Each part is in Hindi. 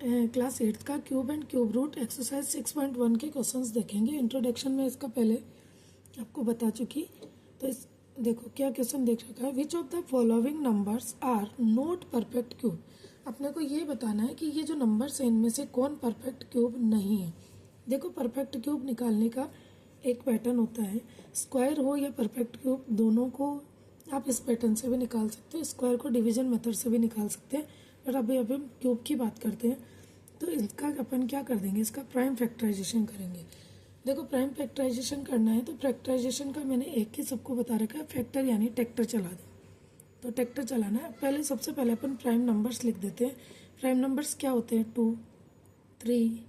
क्लास 8 का cube and cube root exercise 6.1 के क्वेश्चंस देखेंगे। इंट्रोडक्शन में इसका पहले आपको बता चुकी। तो इस देखो क्या क्वेश्चन देख रखा है, which of the following numbers are not perfect cube. अपने को ये बताना है कि ये जो नंबर्स हैं इनमें से कौन परफेक्ट क्यूब नहीं है। देखो परफेक्ट क्यूब निकालने का एक पैटर्न होता है, स्क्वायर हो या परफेक्ट क्यूब दोनों को आप इस पैटर्न से भी निकाल सकते हो, स्क्वायर को डिवीजन मेथड से भी निकाल सकते हैं, पर अभी हम क्यूब की बात करते हैं। तो इसका अपन क्या कर देंगे, इसका प्राइम फैक्टराइजेशन करेंगे। देखो प्राइम फैक्टराइजेशन करना है तो फैक्टराइजेशन का मैंने एक ही सबको बता रखा है, फैक्टर यानी ट्रैक्टर चला दो। तो ट्रैक्टर चलाना है, पहले सबसे पहले अपन प्राइम नंबर्स लिख देते हैं। प्राइम नंबर्स क्या होते हैं, 2, 3,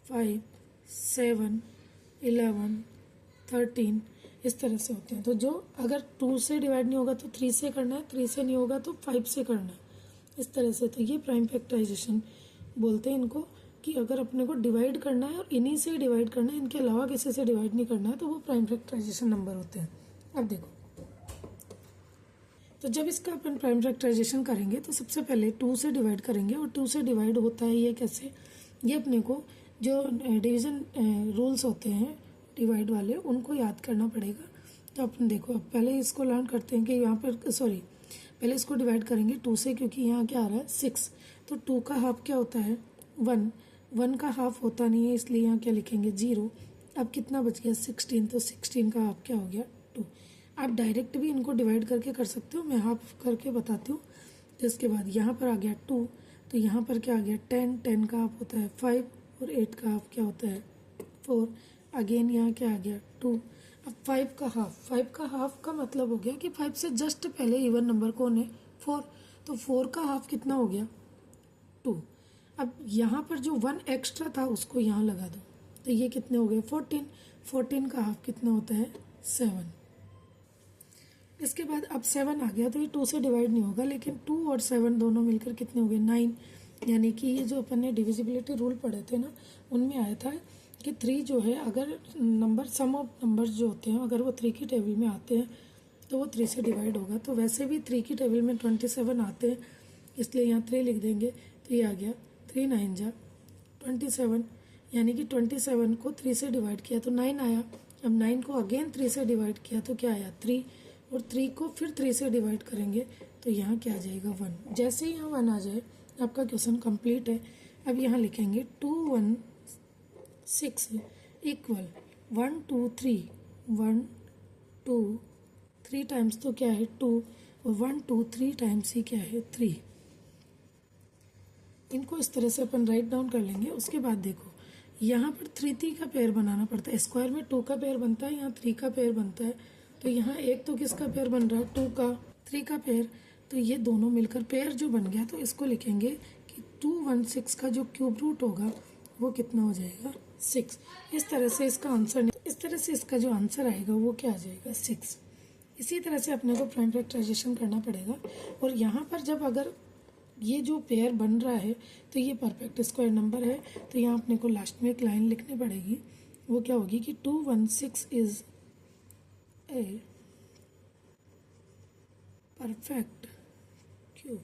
5, 7, 11, 13 इस तरह से होते हैं। तो जो अगर 2 से डिवाइड नहीं होगा तो 3 से करना है, 3 से नहीं होगा तो 5 से करना है, इस तरह से। तो ये प्राइम फैक्टराइजेशन बोलते हैं इनको, कि अगर अपने को डिवाइड करना है और इन्हीं से डिवाइड करना है, इनके अलावा किसी से डिवाइड नहीं करना है, तो वो प्राइम फैक्टराइजेशन नंबर होते हैं। अब देखो, तो जब इसका अपन प्राइम फैक्टराइजेशन करेंगे तो सबसे पहले 2 से डिवाइड करेंगे। और 2 से डिवाइड होता है ये कैसे, ये अपने को जो डिवीजन रूल्स होते हैं डिवाइड वाले उनको याद करना पड़ेगा। तो अपन देखो, अब पहले इसको लर्न करते हैं कि यहाँ पर पहले इसको डिवाइड करेंगे 2 से, क्योंकि यहाँ क्या आ रहा है 6। तो 2 का हाफ क्या होता है 1, 1 का हाफ होता नहीं है, इसलिए यहाँ क्या लिखेंगे 0। अब कितना बच गया 16, तो 16 का हाफ क्या हो गया 2। आप डायरेक्ट भी इनको डिवाइड करके कर सकते हो, मैं हाफ करके बताती हूँ। तो इसके बाद यहाँ पर आ गया 2, तो यहाँ पर क्या आ गया 10, 10 का हाफ होता है 5 और 8 का हाफ क्या होता है 4। अगेन यहाँ क्या आ गया 2। अब 5 का हाफ का मतलब हो गया कि 5 से जस्ट पहले इवन नंबर कौन है 4। तो 4 का हाफ कितना हो गया 2। अब यहाँ पर जो 1 एक्स्ट्रा था उसको यहाँ लगा दो, तो ये कितने हो गए 14। 14 का हाफ कितना होता है 7। इसके बाद अब 7 आ गया, तो ये 2 से डिवाइड नहीं होगा, लेकिन 2 और 7 दोनों मिलकर कितने हो गए 9। यानी कि ये जो अपन ने डिविजिबिलिटी रूल पढ़े थे ना, उनमें आया था कि 3 जो है, अगर नंबर सम ऑफ नंबर्स जो होते हैं अगर वो 3 की टेबल में आते हैं तो वो 3 से डिवाइड होगा। तो वैसे भी 3 की टेबल में 27 आते हैं, इसलिए यहाँ 3 लिख देंगे। तो ये आ गया 3 9 जा 27, यानी कि 27 को 3 से डिवाइड किया तो 9 आया। अब 9 को अगेन 3 से डिवाइड किया तो क्या आया 3, और 3 को फिर 3 से डिवाइड करेंगे तो यहाँ क्या आ जाएगा 1। जैसे ही यहाँ 1 आ जाए आपका क्वेश्चन कंप्लीट है। अब यहाँ लिखेंगे 2 1 6 इक्वल 1 2 3, 1 2 3 टाइम्स तो क्या है 2, और 1 2 3 टाइम्स ही क्या है 3। इनको इस तरह से अपन राइट डाउन कर लेंगे। उसके बाद देखो यहाँ पर 3 3 का पेयर बनाना पड़ता है। स्क्वायर में 2 का पेयर बनता है, यहाँ 3 का पेयर बनता है। तो यहाँ एक तो किसका पेयर बन रहा है 2 का, 3 का पेयर, तो ये दोनों मिलकर पेयर जो बन गया। तो इसको लिखेंगे कि 2 1 6 का जो क्यूब रूट होगा वो कितना हो जाएगा 6। इस तरह से इसका जो आंसर आएगा वो क्या आ जाएगा 6। इसी तरह से अपने को प्राइम फैक्टराइजेशन करना पड़ेगा। और यहाँ पर जब अगर ये जो पेयर बन रहा है तो ये परफेक्ट स्क्वायर नंबर है, तो यहाँ अपने को लास्ट में एक लाइन लिखनी पड़ेगी। वो क्या होगी कि 2 1 6 इज ए परफेक्ट क्यूब।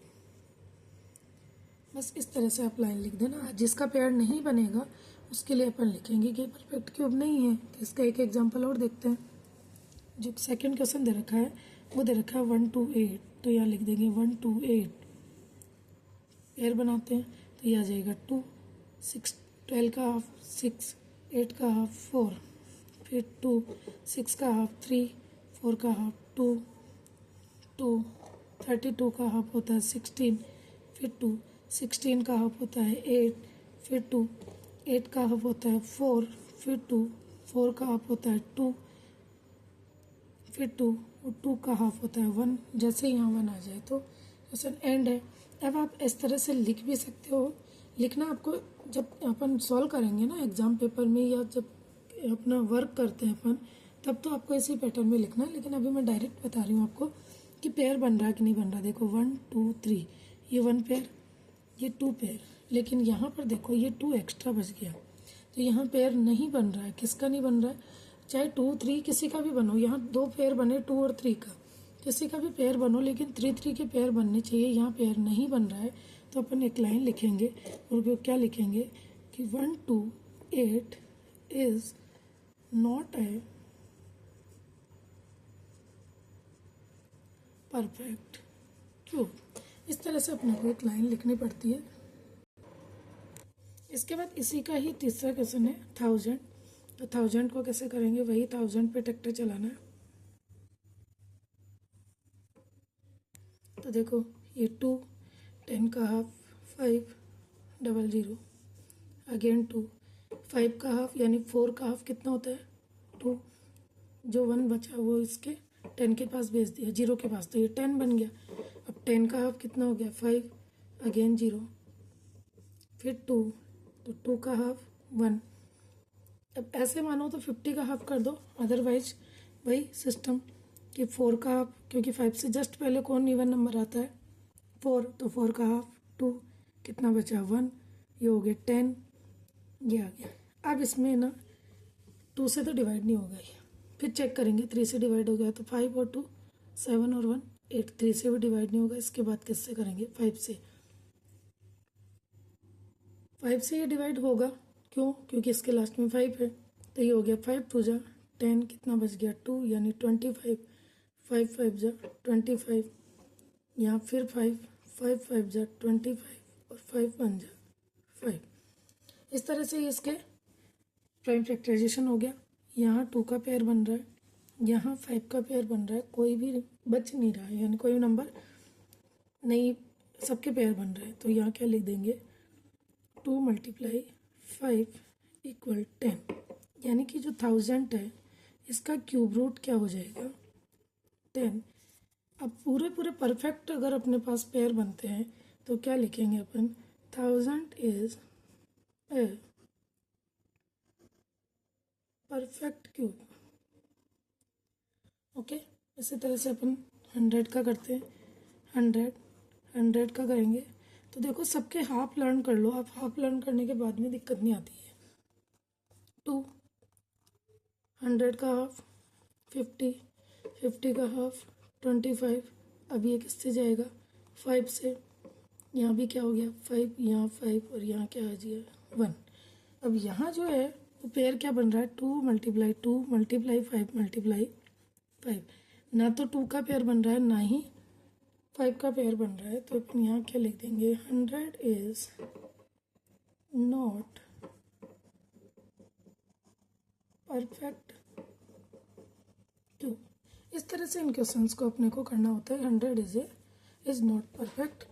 बस इस तरह से आप लाइन लिख देना। जिसका पेयर नहीं बनेगा उसके लिए अपन लिखेंगे कि परफेक्ट क्यूब नहीं है। तो इसका एक एग्जांपल और देखते हैं। जो सेकंड क्वेश्चन दे रखा है वो दे रखा है 1 2 8, तो यहाँ लिख देंगे 1 2 8। पेयर बनाते हैं तो ये आ जाएगा 2 6 12 का हाफ 6, 8 का हाफ 4, फिर 2 6 का हाफ 3, 4 का हाफ 2 2, 32 का हाफ होता है 16, फिर 2 16 का हाफ होता है 8, फिर 2 8 का हाफ होता है 4, फिर 2 4 का हाफ होता है 2, फिर 2 और 2 का हाफ होता है 1। जैसे ही यहाँ 1 आ जाए तो क्वेश्चन एंड है। अब आप इस तरह से लिख भी सकते हो। लिखना आपको जब अपन सॉल्व करेंगे ना एग्जाम पेपर में, या जब अपना वर्क करते हैं अपन, तब तो आपको इसी पैटर्न में लिखना है। लेकिन अभी मैं डायरेक्ट बता रही हूँ आपको कि पेयर बन रहा है कि नहीं बन रहा। देखो 1 2 3, ये 1 पेयर, ये 2 पेयर, लेकिन यहाँ पर देखो ये 2 एक्स्ट्रा बच गया। तो यहाँ पेयर नहीं बन रहा है। किसका नहीं बन रहा है, चाहे 2 3 किसी का भी बनो, यहाँ 2 पेयर बने 2 और 3 का, किसी का भी पेयर बनो, लेकिन 3 3 के पेयर बनने चाहिए। यहाँ पेयर नहीं बन रहा है तो अपन एक लाइन लिखेंगे और वो क्या लिखेंगे कि 1 2 8 is not a perfect cube. इस तरह से अपने को एक लाइन लिखनी पड़ती है। इसके बाद इसी का ही तीसरा क्वेश्चन है 1000। तो 1000 को कैसे करेंगे, वही 1000 पे ट्रैक्टर चलाना है। तो देखो ये 2, 10 का हाफ 5, 00, अगेन 2, 5 का हाफ यानी 4 का हाफ कितना होता है 2, जो 1 बचा वो इसके 10 के पास भेज दिया, 0 के पास, तो ये 10 बन गया। अब 10 का हाफ कितना हो गया 5, अगेन 0, फिर 2, तो 2 का हाफ 1। अब ऐसे मानो तो 50 का हाफ कर दो, अदरवाइज वही सिस्टम कि 4 का हाफ, क्योंकि 5 से जस्ट पहले कौन इवन नंबर आता है 4, तो 4 का हाफ 2, कितना बचा 1, ये हो गया 10, ये आ गया। अब इसमें ना 2 से तो डिवाइड नहीं होगा ये, फिर चेक करेंगे 3 से डिवाइड हो गया तो 5 और 2 7 और 1 8, 3 से भी डिवाइड नहीं होगा। इसके बाद किससे करेंगे 5 से, 5 से ये डिवाइड होगा, क्यों, क्योंकि इसके लास्ट में 5 है। तो ये हो गया 5 2 जा 10, कितना बच गया 2 यानी 25, 5 5 जा 25, यहाँ फिर 5 5 5 जा 25 और 5 1 जा 5। इस तरह से इसके प्राइम फैक्टराइजेशन हो गया। यहाँ 2 का पेयर बन रहा है, यहाँ 5 का पेयर बन रहा है, कोई भी बच नहीं रहा है, यानी कोई नंबर नहीं, सबके पेयर बन रहे हैं। तो यहाँ क्या लिख देंगे 2 × 5 = 10, यानी कि जो 1000 है इसका क्यूब रूट क्या हो जाएगा 10। अब पूरे पूरे परफेक्ट अगर अपने पास पेयर बनते हैं तो क्या लिखेंगे अपन 1000 is a perfect cube. Okay, इसी तरह से अपन 100 का करते हैं, 100 का करेंगे तो देखो सबके हाफ लर्न कर लो आप, हाफ लर्न करने के बाद में दिक्कत नहीं आती है। 2, 100 का हाफ 50, 50 का हाफ 25। अब ये किससे जाएगा 5 से, यहाँ भी क्या हो गया 5, यहाँ 5 और यहाँ क्या आ गया 1। अब यहाँ जो है वो पेयर क्या बन रहा है 2 × 2 × 5 × 5, ना तो 2 का पेयर बन रहा है ना ही 5 का पेयर बन रहा है। तो अपन यहाँ क्या लिख देंगे 100 इज नॉट परफेक्ट क्यूब। इस तरह से इन क्वेश्चंस को अपने को करना होता है। 100 इज नॉट परफेक्ट